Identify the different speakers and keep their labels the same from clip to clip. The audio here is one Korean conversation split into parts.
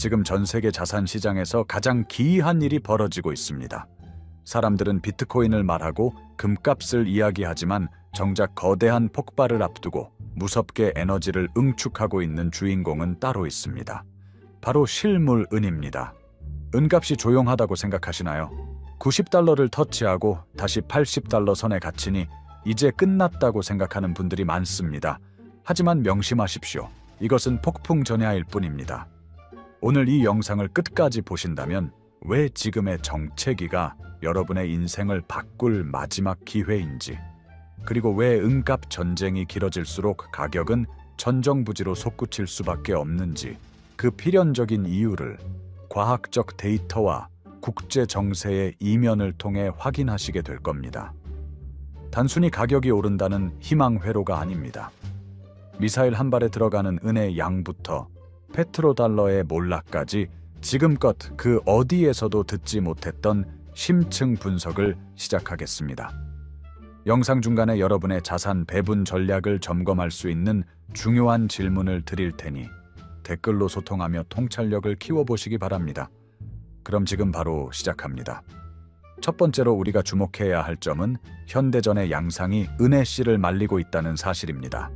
Speaker 1: 지금 전 세계 자산 시장에서 가장 기이한 일이 벌어지고 있습니다. 사람들은 비트코인을 말하고 금값을 이야기하지만 정작 거대한 폭발을 앞두고 무섭게 에너지를 응축하고 있는 주인공은 따로 있습니다. 바로 실물 은입니다. 은값이 조용하다고 생각하시나요? 90달러를 터치하고 다시 80달러 선에 갇히니 이제 끝났다고 생각하는 분들이 많습니다. 하지만 명심하십시오. 이것은 폭풍 전야일 뿐입니다. 오늘 이 영상을 끝까지 보신다면 왜 지금의 정체기가 여러분의 인생을 바꿀 마지막 기회인지, 그리고 왜 은값 전쟁이 길어질수록 가격은 천정부지로 솟구칠 수밖에 없는지, 그 필연적인 이유를 과학적 데이터와 국제 정세의 이면을 통해 확인하시게 될 겁니다. 단순히 가격이 오른다는 희망 회로가 아닙니다. 미사일 한 발에 들어가는 은의 양부터 페트로달러의 몰락까지 지금껏 그 어디에서도 듣지 못했던 심층 분석을 시작하겠습니다. 영상 중간에 여러분의 자산 배분 전략을 점검할 수 있는 중요한 질문을 드릴 테니 댓글로 소통하며 통찰력을 키워보시기 바랍니다. 그럼 지금 바로 시작합니다. 첫 번째로 우리가 주목해야 할 점은 현대전의 양상이 은의 씨를 말리고 있다는 사실입니다.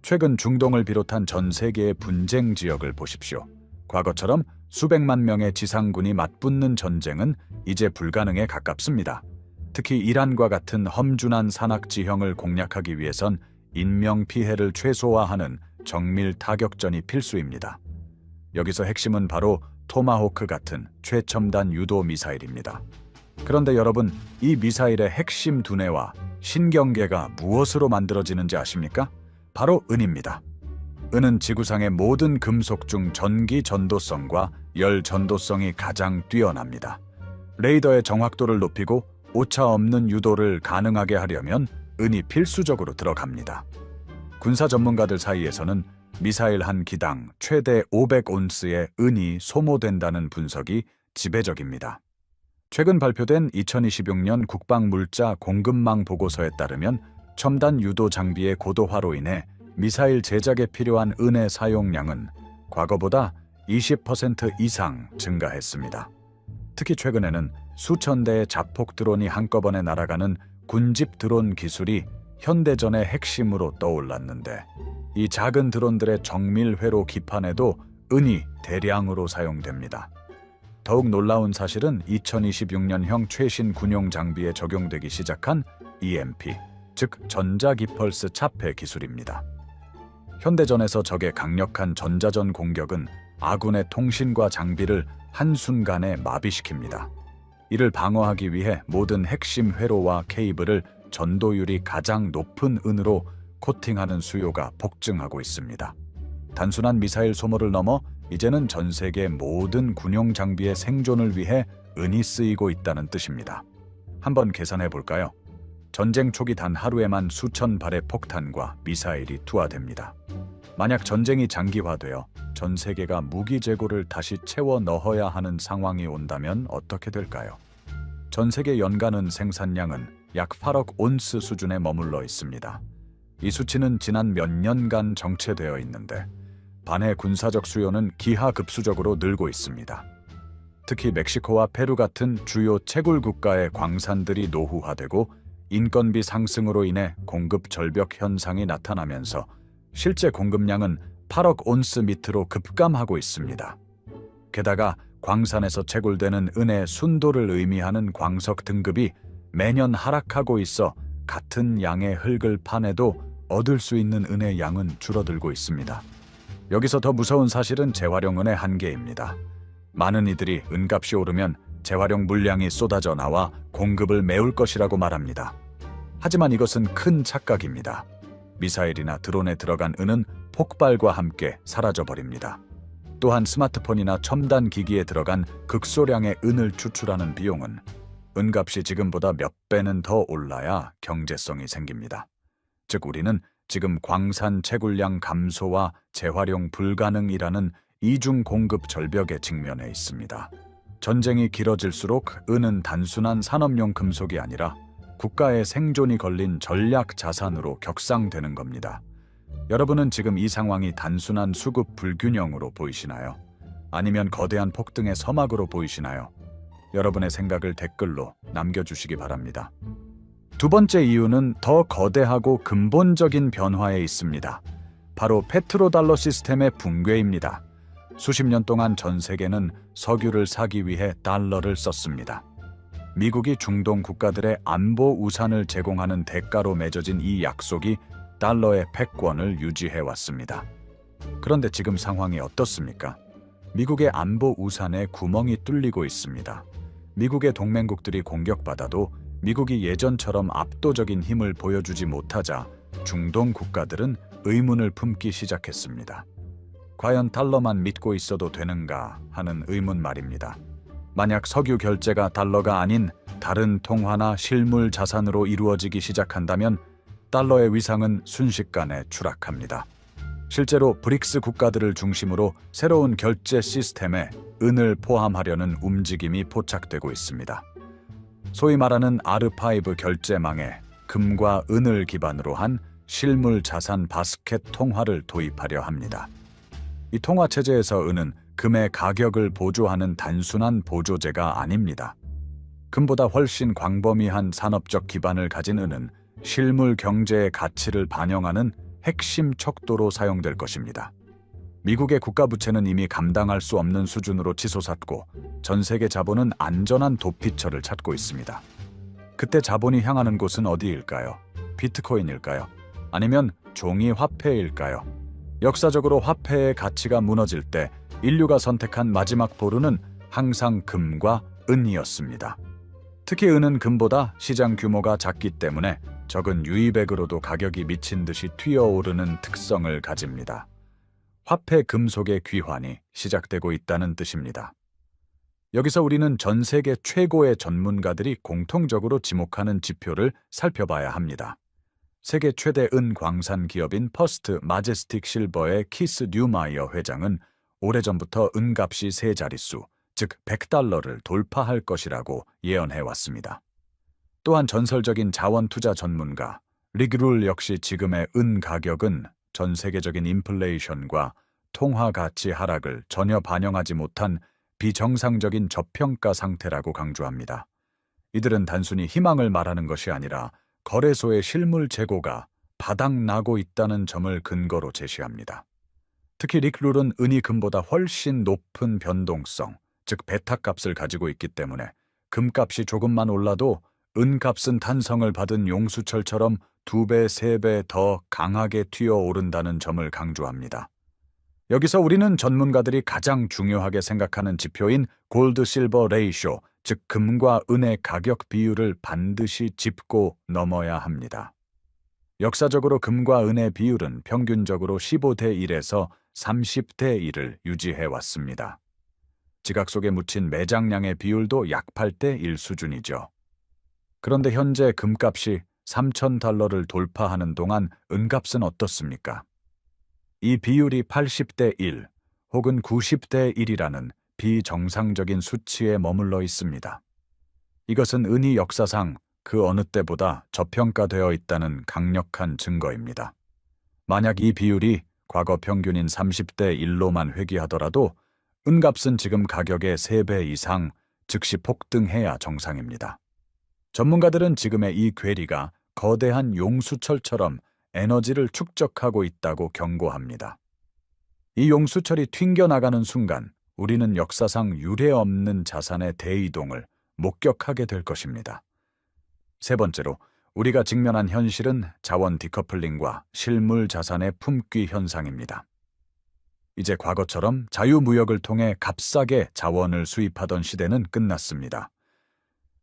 Speaker 1: 최근 중동을 비롯한 전 세계의 분쟁 지역을 보십시오. 과거처럼 수백만 명의 지상군이 맞붙는 전쟁은 이제 불가능에 가깝습니다. 특히 이란과 같은 험준한 산악 지형을 공략하기 위해선 인명피해를 최소화하는 정밀 타격전이 필수입니다. 여기서 핵심은 바로 토마호크 같은 최첨단 유도 미사일입니다. 그런데 여러분, 이 미사일의 핵심 두뇌와 신경계가 무엇으로 만들어지는지 아십니까? 바로 은입니다. 은은 지구상의 모든 금속 중 전기 전도성과 열 전도성이 가장 뛰어납니다. 레이더의 정확도를 높이고 오차 없는 유도를 가능하게 하려면 은이 필수적으로 들어갑니다. 군사 전문가들 사이에서는 미사일 한 기당 최대 500온스의 은이 소모된다는 분석이 지배적입니다. 최근 발표된 2026년 국방물자 공급망 보고서에 따르면 첨단 유도 장비의 고도화로 인해 미사일 제작에 필요한 은의 사용량은 과거보다 20% 이상 증가했습니다. 특히 최근에는 수천 대의 자폭 드론이 한꺼번에 날아가는 군집 드론 기술이 현대전의 핵심으로 떠올랐는데, 이 작은 드론들의 정밀 회로 기판에도 은이 대량으로 사용됩니다. 더욱 놀라운 사실은 2026년형 최신 군용 장비에 적용되기 시작한 EMP, 즉 전자기펄스 차폐 기술입니다. 현대전에서 적의 강력한 전자전 공격은 아군의 통신과 장비를 한순간에 마비시킵니다. 이를 방어하기 위해 모든 핵심 회로와 케이블을 전도율이 가장 높은 은으로 코팅하는 수요가 폭증하고 있습니다. 단순한 미사일 소모를 넘어 이제는 전 세계 모든 군용 장비의 생존을 위해 은이 쓰이고 있다는 뜻입니다. 한번 계산해 볼까요? 전쟁 초기 단 하루에만 수천 발의 폭탄과 미사일이 투하됩니다. 만약 전쟁이 장기화되어 전 세계가 무기 재고를 다시 채워 넣어야 하는 상황이 온다면 어떻게 될까요? 전 세계 연간 은 생산량은 약 8억 온스 수준에 머물러 있습니다. 이 수치는 지난 몇 년간 정체되어 있는데 반해 군사적 수요는 기하급수적으로 늘고 있습니다. 특히 멕시코와 페루 같은 주요 채굴 국가의 광산들이 노후화되고 인건비 상승으로 인해 공급 절벽 현상이 나타나면서 실제 공급량은 8억 온스 밑으로 급감하고 있습니다. 게다가 광산에서 채굴되는 은의 순도를 의미하는 광석 등급이 매년 하락하고 있어 같은 양의 흙을 파내도 얻을 수 있는 은의 양은 줄어들고 있습니다. 여기서 더 무서운 사실은 재활용은의 한계입니다. 많은 이들이 은값이 오르면 재활용 물량이 쏟아져 나와 공급을 메울 것이라고 말합니다. 하지만 이것은 큰 착각입니다. 미사일이나 드론에 들어간 은은 폭발과 함께 사라져버립니다. 또한 스마트폰이나 첨단 기기에 들어간 극소량의 은을 추출하는 비용은 은값이 지금보다 몇 배는 더 올라야 경제성이 생깁니다. 즉 우리는 지금 광산 채굴량 감소와 재활용 불가능이라는 이중 공급 절벽에 직면해 있습니다. 전쟁이 길어질수록 은은 단순한 산업용 금속이 아니라 국가의 생존이 걸린 전략 자산으로 격상되는 겁니다. 여러분은 지금 이 상황이 단순한 수급 불균형으로 보이시나요? 아니면 거대한 폭등의 서막으로 보이시나요? 여러분의 생각을 댓글로 남겨주시기 바랍니다. 두 번째 이유는 더 거대하고 근본적인 변화에 있습니다. 바로 페트로달러 시스템의 붕괴입니다. 수십 년 동안 전 세계는 석유를 사기 위해 달러를 썼습니다. 미국이 중동 국가들의 안보 우산을 제공하는 대가로 맺어진 이 약속이 달러의 패권을 유지해 왔습니다. 그런데 지금 상황이 어떻습니까? 미국의 안보 우산에 구멍이 뚫리고 있습니다. 미국의 동맹국들이 공격받아도 미국이 예전처럼 압도적인 힘을 보여주지 못하자 중동 국가들은 의문을 품기 시작했습니다. 과연 달러만 믿고 있어도 되는가 하는 의문 말입니다. 만약 석유 결제가 달러가 아닌 다른 통화나 실물 자산으로 이루어지기 시작한다면 달러의 위상은 순식간에 추락합니다. 실제로 브릭스 국가들을 중심으로 새로운 결제 시스템에 은을 포함하려는 움직임이 포착되고 있습니다. 소위 말하는 R5 결제망에 금과 은을 기반으로 한 실물 자산 바스켓 통화를 도입하려 합니다. 이 통화 체제에서 은은 금의 가격을 보조하는 단순한 보조제가 아닙니다. 금보다 훨씬 광범위한 산업적 기반을 가진 은은 실물 경제의 가치를 반영하는 핵심 척도로 사용될 것입니다. 미국의 국가부채는 이미 감당할 수 없는 수준으로 치솟았고 전 세계 자본은 안전한 도피처를 찾고 있습니다. 그때 자본이 향하는 곳은 어디일까요? 비트코인일까요? 아니면 종이 화폐일까요? 역사적으로 화폐의 가치가 무너질 때 인류가 선택한 마지막 보루는 항상 금과 은이었습니다. 특히 은은 금보다 시장 규모가 작기 때문에 적은 유의백으로도 가격이 미친 듯이 튀어오르는 특성을 가집니다. 화폐 금속의 귀환이 시작되고 있다는 뜻입니다. 여기서 우리는 전 세계 최고의 전문가들이 공통적으로 지목하는 지표를 살펴봐야 합니다. 세계 최대 은 광산 기업인 퍼스트 마제스틱 실버의 키스 뉴마이어 회장은 오래전부터 은값이 세 자릿수, 즉 100달러를 돌파할 것이라고 예언해왔습니다. 또한 전설적인 자원 투자 전문가 리그룰 역시 지금의 은 가격은 전 세계적인 인플레이션과 통화 가치 하락을 전혀 반영하지 못한 비정상적인 저평가 상태라고 강조합니다. 이들은 단순히 희망을 말하는 것이 아니라 거래소의 실물 재고가 바닥나고 있다는 점을 근거로 제시합니다. 특히 리그룰은 은이 금보다 훨씬 높은 변동성, 즉 베타값을 가지고 있기 때문에 금값이 조금만 올라도 은값은 탄성을 받은 용수철처럼 2배, 3배 더 강하게 튀어오른다는 점을 강조합니다. 여기서 우리는 전문가들이 가장 중요하게 생각하는 지표인 골드 실버 레이쇼, 즉 금과 은의 가격 비율을 반드시 짚고 넘어야 합니다. 역사적으로 금과 은의 비율은 평균적으로 15대 1에서 30대 1을 유지해 왔습니다. 지각 속에 묻힌 매장량의 비율도 약 8대 1 수준이죠. 그런데 현재 금값이 3,000달러를 돌파하는 동안 은값은 어떻습니까? 이 비율이 80대 1 혹은 90대 1이라는 비정상적인 수치에 머물러 있습니다. 이것은 은이 역사상 그 어느 때보다 저평가되어 있다는 강력한 증거입니다. 만약 이 비율이 과거 평균인 30대 1로만 회귀하더라도 은값은 지금 가격의 3배 이상 즉시 폭등해야 정상입니다. 전문가들은 지금의 이 괴리가 거대한 용수철처럼 에너지를 축적하고 있다고 경고합니다. 이 용수철이 튕겨나가는 순간 우리는 역사상 유례없는 자산의 대이동을 목격하게 될 것입니다. 세 번째로, 우리가 직면한 현실은 자원 디커플링과 실물 자산의 품귀 현상입니다. 이제 과거처럼 자유무역을 통해 값싸게 자원을 수입하던 시대는 끝났습니다.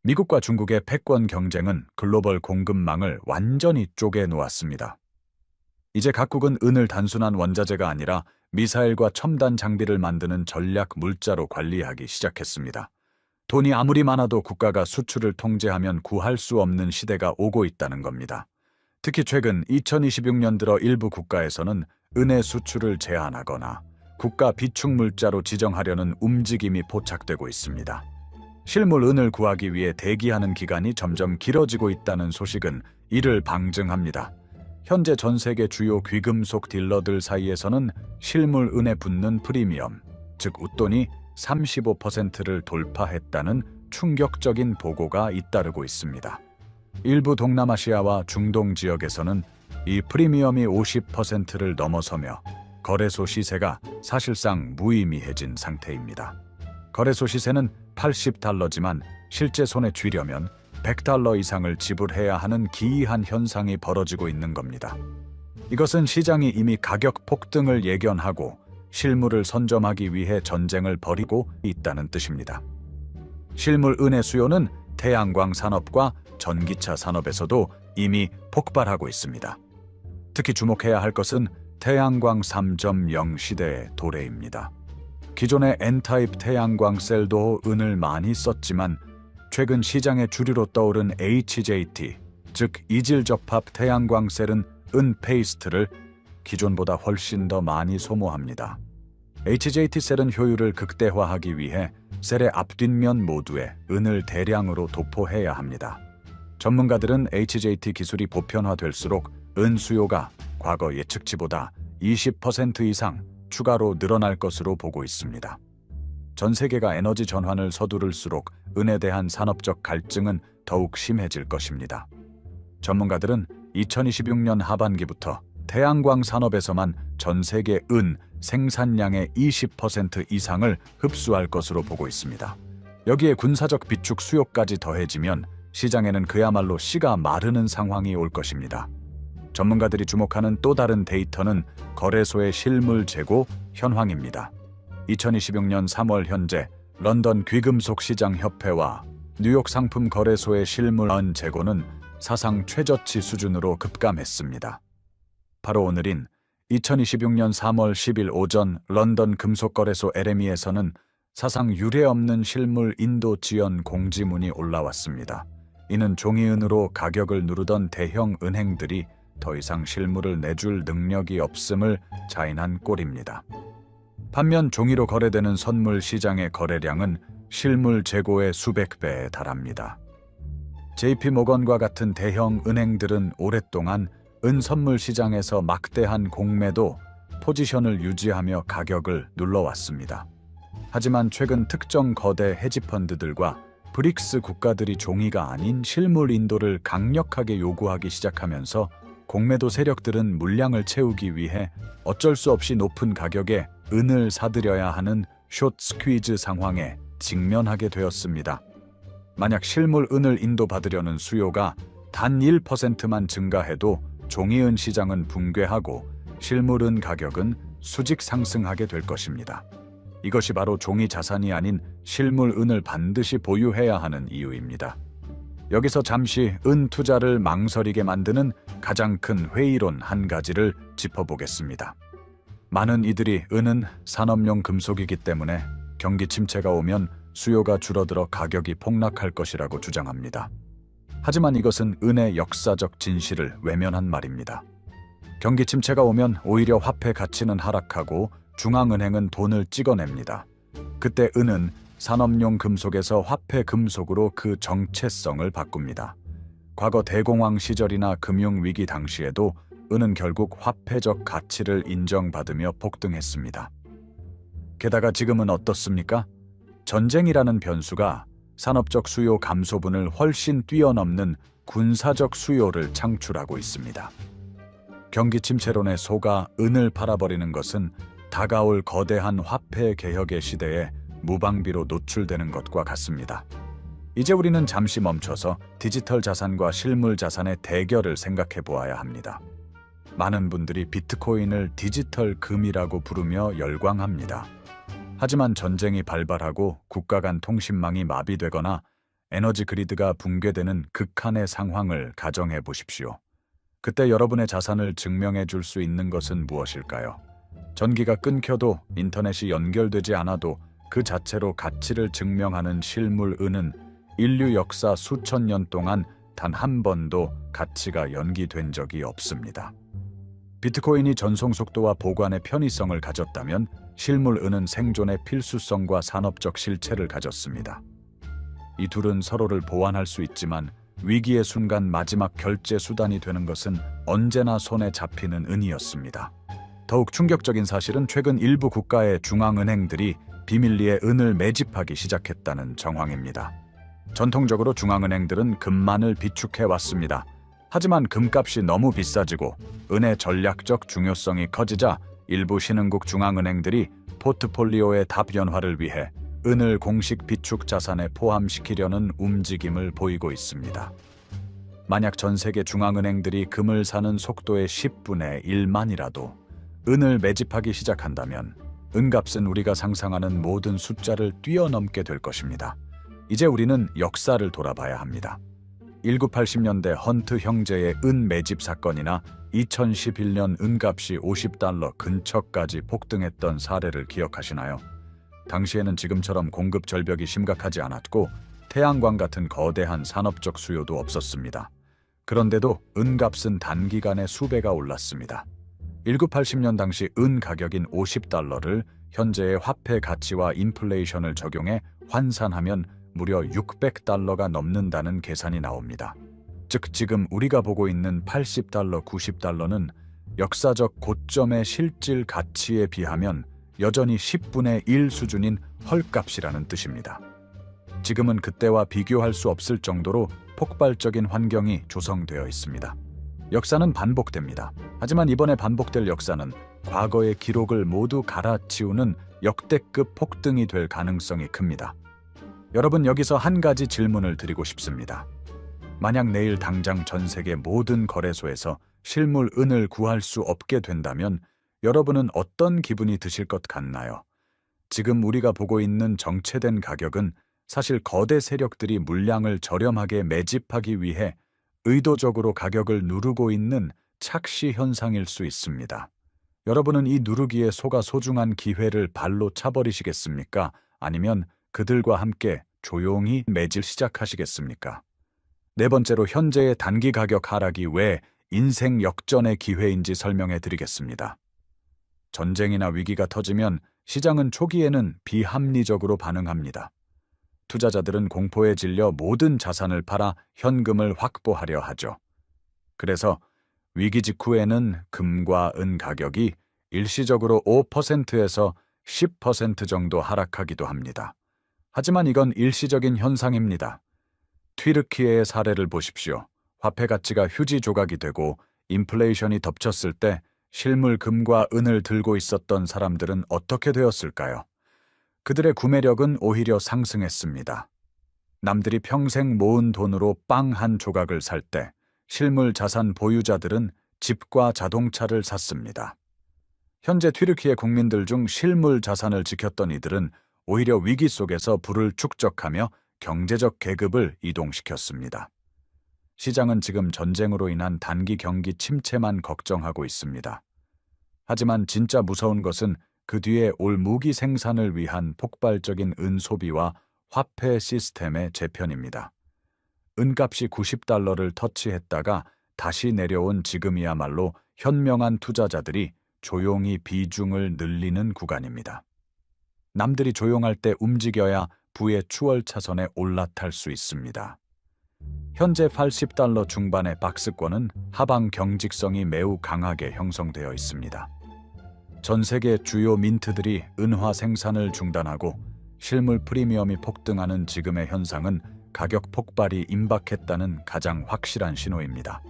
Speaker 1: 미국과 중국의 패권 경쟁은 글로벌 공급망을 완전히 쪼개놓았습니다. 이제 각국은 은을 단순한 원자재가 아니라 미사일과 첨단 장비를 만드는 전략 물자로 관리하기 시작했습니다. 돈이 아무리 많아도 국가가 수출을 통제하면 구할 수 없는 시대가 오고 있다는 겁니다. 특히 최근 2026년 들어 일부 국가에서는 은의 수출을 제한하거나 국가 비축 물자로 지정하려는 움직임이 포착되고 있습니다. 실물 은을 구하기 위해 대기하는 기간이 점점 길어지고 있다는 소식은 이를 방증합니다. 현재 전 세계 주요 귀금속 딜러들 사이에서는 실물 은에 붙는 프리미엄, 즉 웃돈이 35%를 돌파했다는 충격적인 보고가 잇따르고 있습니다. 일부 동남아시아와 중동 지역에서는 이 프리미엄이 50%를 넘어서며 거래소 시세가 사실상 무의미해진 상태입니다. 거래소 시세는 $80지만 실제 손에 쥐려면 $100 이상을 지불해야 하는 기이한 현상이 벌어지고 있는 겁니다. 이것은 시장이 이미 가격 폭등을 예견하고 실물을 선점하기 위해 전쟁을 벌이고 있다는 뜻입니다. 실물 은의 수요는 태양광 산업과 전기차 산업에서도 이미 폭발하고 있습니다. 특히 주목해야 할 것은 태양광 3.0 시대의 도래입니다. 기존의 N타입 태양광 셀도 은을 많이 썼지만 최근 시장의 주류로 떠오른 HJT, 즉 이질 접합 태양광 셀은 은 페이스트를 기존보다 훨씬 더 많이 소모합니다. HJT 셀은 효율을 극대화하기 위해 셀의 앞뒷면 모두에 은을 대량으로 도포해야 합니다. 전문가들은 HJT 기술이 보편화될수록 은 수요가 과거 예측치보다 20% 이상 추가로 늘어날 것으로 보고 있습니다. 전 세계가 에너지 전환을 서두를수록 은에 대한 산업적 갈증은 더욱 심해질 것입니다. 전문가들은 2026년 하반기부터 태양광 산업에서만 전 세계 은 생산량의 20% 이상을 흡수할 것으로 보고 있습니다. 여기에 군사적 비축 수요까지 더해지면 시장에는 그야말로 씨가 마르는 상황이 올 것입니다. 전문가들이 주목하는 또 다른 데이터는 거래소의 실물 재고 현황입니다. 2026년 3월 현재 런던 귀금속 시장 협회와 뉴욕 상품 거래소의 실물 은 재고는 사상 최저치 수준으로 급감했습니다. 바로 오늘인 2026년 3월 10일 오전 런던 금속거래소 LME에서는 사상 유례없는 실물 인도 지연 공지문이 올라왔습니다. 이는 종이은으로 가격을 누르던 대형 은행들이 더 이상 실물을 내줄 능력이 없음을 자인한 꼴입니다. 반면 종이로 거래되는 선물 시장의 거래량은 실물 재고의 수백 배에 달합니다. JP모건과 같은 대형 은행들은 오랫동안 은 선물 시장에서 막대한 공매도 포지션을 유지하며 가격을 눌러왔습니다. 하지만 최근 특정 거대 헤지펀드들과 브릭스 국가들이 종이가 아닌 실물 인도를 강력하게 요구하기 시작하면서 공매도 세력들은 물량을 채우기 위해 어쩔 수 없이 높은 가격에 은을 사들여야 하는 숏 스퀴즈 상황에 직면하게 되었습니다. 만약 실물 은을 인도받으려는 수요가 단 1%만 증가해도 종이은 시장은 붕괴하고 실물은 가격은 수직 상승하게 될 것입니다. 이것이 바로 종이 자산이 아닌 실물 은을 반드시 보유해야 하는 이유입니다. 여기서 잠시 은 투자를 망설이게 만드는 가장 큰 회의론 한 가지를 짚어보겠습니다. 많은 이들이 은은 산업용 금속이기 때문에 경기 침체가 오면 수요가 줄어들어 가격이 폭락할 것이라고 주장합니다. 하지만 이것은 은의 역사적 진실을 외면한 말입니다. 경기 침체가 오면 오히려 화폐 가치는 하락하고 중앙은행은 돈을 찍어냅니다. 그때 은은 산업용 금속에서 화폐 금속으로 그 정체성을 바꿉니다. 과거 대공황 시절이나 금융위기 당시에도 은은 결국 화폐적 가치를 인정받으며 폭등했습니다. 게다가 지금은 어떻습니까? 전쟁이라는 변수가 산업적 수요 감소분을 훨씬 뛰어넘는 군사적 수요를 창출하고 있습니다. 경기 침체론에 속아 은을 팔아버리는 것은 다가올 거대한 화폐 개혁의 시대에 무방비로 노출되는 것과 같습니다. 이제 우리는 잠시 멈춰서 디지털 자산과 실물 자산의 대결을 생각해 보아야 합니다. 많은 분들이 비트코인을 디지털 금이라고 부르며 열광합니다. 하지만 전쟁이 발발하고 국가 간 통신망이 마비되거나 에너지 그리드가 붕괴되는 극한의 상황을 가정해 보십시오. 그때 여러분의 자산을 증명해 줄 수 있는 것은 무엇일까요? 전기가 끊겨도 인터넷이 연결되지 않아도 그 자체로 가치를 증명하는 실물 은은 인류 역사 수천 년 동안 단 한 번도 가치가 연기된 적이 없습니다. 비트코인이 전송 속도와 보관의 편의성을 가졌다면 실물 은은 생존의 필수성과 산업적 실체를 가졌습니다. 이 둘은 서로를 보완할 수 있지만 위기의 순간 마지막 결제 수단이 되는 것은 언제나 손에 잡히는 은이었습니다. 더욱 충격적인 사실은 최근 일부 국가의 중앙은행들이 비밀리에 은을 매집하기 시작했다는 정황입니다. 전통적으로 중앙은행들은 금만을 비축해 왔습니다. 하지만 금값이 너무 비싸지고 은의 전략적 중요성이 커지자 일부 신흥국 중앙은행들이 포트폴리오의 다변화를 위해 은을 공식 비축 자산에 포함시키려는 움직임을 보이고 있습니다. 만약 전 세계 중앙은행들이 금을 사는 속도의 10분의 1만이라도 은을 매집하기 시작한다면 은값은 우리가 상상하는 모든 숫자를 뛰어넘게 될 것입니다. 이제 우리는 역사를 돌아봐야 합니다. 1980년대 헌트 형제의 은 매집 사건이나 2011년 은값이 $50 근처까지 폭등했던 사례를 기억하시나요? 당시에는 지금처럼 공급 절벽이 심각하지 않았고 태양광 같은 거대한 산업적 수요도 없었습니다. 그런데도 은값은 단기간에 수배가 올랐습니다. 1980년 당시 은 가격인 $50를 현재의 화폐 가치와 인플레이션을 적용해 환산하면 무려 $600가 넘는다는 계산이 나옵니다. 즉 지금 우리가 보고 있는 $80, $90는 역사적 고점의 실질 가치에 비하면 여전히 10분의 1 수준인 헐값이라는 뜻입니다. 지금은 그때와 비교할 수 없을 정도로 폭발적인 환경이 조성되어 있습니다. 역사는 반복됩니다. 하지만 이번에 반복될 역사는 과거의 기록을 모두 갈아치우는 역대급 폭등이 될 가능성이 큽니다. 여러분, 여기서 한 가지 질문을 드리고 싶습니다. 만약 내일 당장 전 세계 모든 거래소에서 실물 은을 구할 수 없게 된다면 여러분은 어떤 기분이 드실 것 같나요? 지금 우리가 보고 있는 정체된 가격은 사실 거대 세력들이 물량을 저렴하게 매집하기 위해 의도적으로 가격을 누르고 있는 착시 현상일 수 있습니다. 여러분은 이 누르기에 속아 소중한 기회를 발로 차버리시겠습니까? 아니면 그들과 함께 조용히 매질 시작하시겠습니까? 네 번째로, 현재의 단기 가격 하락이 왜 인생 역전의 기회인지 설명해 드리겠습니다. 전쟁이나 위기가 터지면 시장은 초기에는 비합리적으로 반응합니다. 투자자들은 공포에 질려 모든 자산을 팔아 현금을 확보하려 하죠. 그래서 위기 직후에는 금과 은 가격이 일시적으로 5%에서 10% 정도 하락하기도 합니다. 하지만 이건 일시적인 현상입니다. 튀르키예의 사례를 보십시오. 화폐 가치가 휴지 조각이 되고 인플레이션이 덮쳤을 때 실물 금과 은을 들고 있었던 사람들은 어떻게 되었을까요? 그들의 구매력은 오히려 상승했습니다. 남들이 평생 모은 돈으로 빵 한 조각을 살 때 실물 자산 보유자들은 집과 자동차를 샀습니다. 현재 튀르키예 국민들 중 실물 자산을 지켰던 이들은 오히려 위기 속에서 부를 축적하며 경제적 계급을 이동시켰습니다. 시장은 지금 전쟁으로 인한 단기 경기 침체만 걱정하고 있습니다. 하지만 진짜 무서운 것은 그 뒤에 올 무기 생산을 위한 폭발적인 은 소비와 화폐 시스템의 재편입니다. 은값이 $90를 터치했다가 다시 내려온 지금이야말로 현명한 투자자들이 조용히 비중을 늘리는 구간입니다. 남들이 조용할 때 움직여야 부의 추월차선에 올라탈 수 있습니다. 현재 $80 중반의 박스권은 하방 경직성이 매우 강하게 형성되어 있습니다. 전 세계 주요 민트들이 은화 생산을 중단하고 실물 프리미엄이 폭등하는 지금의 현상은 가격 폭발이 임박했다는 가장 확실한 신호입니다.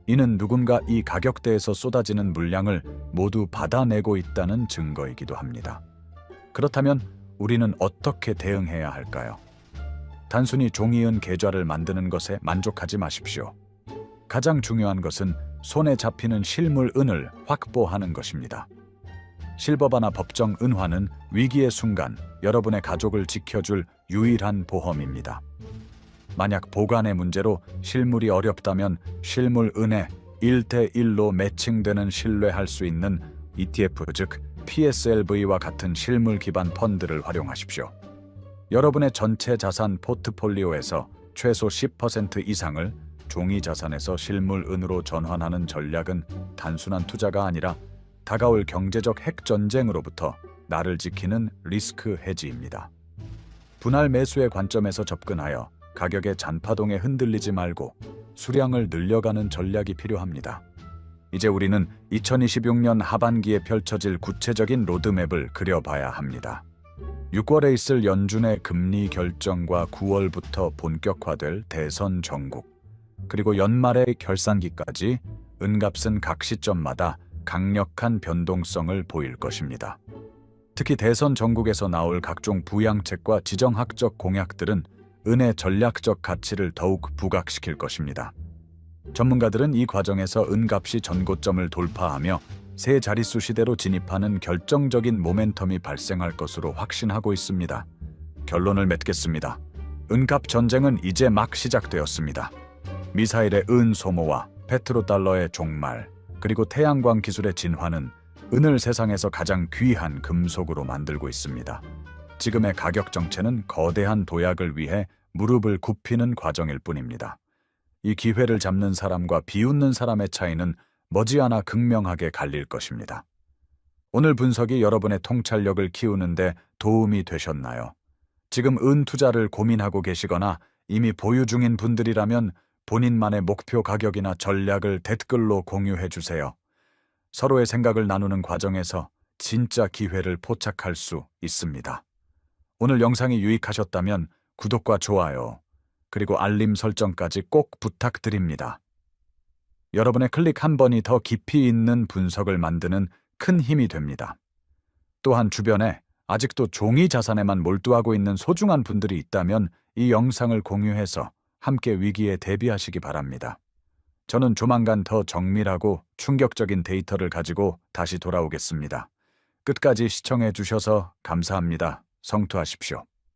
Speaker 1: 이는 누군가 이 가격대에서 쏟아지는 물량을 모두 받아내고 있다는 증거이기도 합니다. 그렇다면 우리는 어떻게 대응해야 할까요? 단순히 종이은 계좌를 만드는 것에 만족하지 마십시오. 가장 중요한 것은 손에 잡히는 실물 은을 확보하는 것입니다. 실버바나 법정 은화는 위기의 순간 여러분의 가족을 지켜줄 유일한 보험입니다. 만약 보관의 문제로 실물이 어렵다면 실물 은에 1대1로 매칭되는 신뢰할 수 있는 ETF, 즉 PSLV와 같은 실물 기반 펀드를 활용하십시오. 여러분의 전체 자산 포트폴리오에서 최소 10% 이상을 종이 자산에서 실물 은으로 전환하는 전략은 단순한 투자가 아니라 다가올 경제적 핵전쟁으로부터 나를 지키는 리스크 헤지입니다. 분할 매수의 관점에서 접근하여 가격의 잔파동에 흔들리지 말고 수량을 늘려가는 전략이 필요합니다. 이제 우리는 2026년 하반기에 펼쳐질 구체적인 로드맵을 그려봐야 합니다. 6월에 있을 연준의 금리 결정과 9월부터 본격화될 대선 전국, 그리고 연말의 결산기까지 은값은 각 시점마다 강력한 변동성을 보일 것입니다. 특히 대선 전국에서 나올 각종 부양책과 지정학적 공약들은 은의 전략적 가치를 더욱 부각시킬 것입니다. 전문가들은 이 과정에서 은값이 전고점을 돌파하며 새 자릿수 시대로 진입하는 결정적인 모멘텀이 발생할 것으로 확신하고 있습니다. 결론을 맺겠습니다. 은값 전쟁은 이제 막 시작되었습니다. 미사일의 은 소모와 페트로달러의 종말, 그리고 태양광 기술의 진화는 은을 세상에서 가장 귀한 금속으로 만들고 있습니다. 지금의 가격 정체는 거대한 도약을 위해 무릎을 굽히는 과정일 뿐입니다. 이 기회를 잡는 사람과 비웃는 사람의 차이는 머지않아 극명하게 갈릴 것입니다. 오늘 분석이 여러분의 통찰력을 키우는데 도움이 되셨나요? 지금 은 투자를 고민하고 계시거나 이미 보유 중인 분들이라면 본인만의 목표 가격이나 전략을 댓글로 공유해 주세요. 서로의 생각을 나누는 과정에서 진짜 기회를 포착할 수 있습니다. 오늘 영상이 유익하셨다면 구독과 좋아요, 그리고 알림 설정까지 꼭 부탁드립니다. 여러분의 클릭 한 번이 더 깊이 있는 분석을 만드는 큰 힘이 됩니다. 또한 주변에 아직도 종이 자산에만 몰두하고 있는 소중한 분들이 있다면 이 영상을 공유해서 함께 위기에 대비하시기 바랍니다. 저는 조만간 더 정밀하고 충격적인 데이터를 가지고 다시 돌아오겠습니다. 끝까지 시청해 주셔서 감사합니다. 성투하십시오.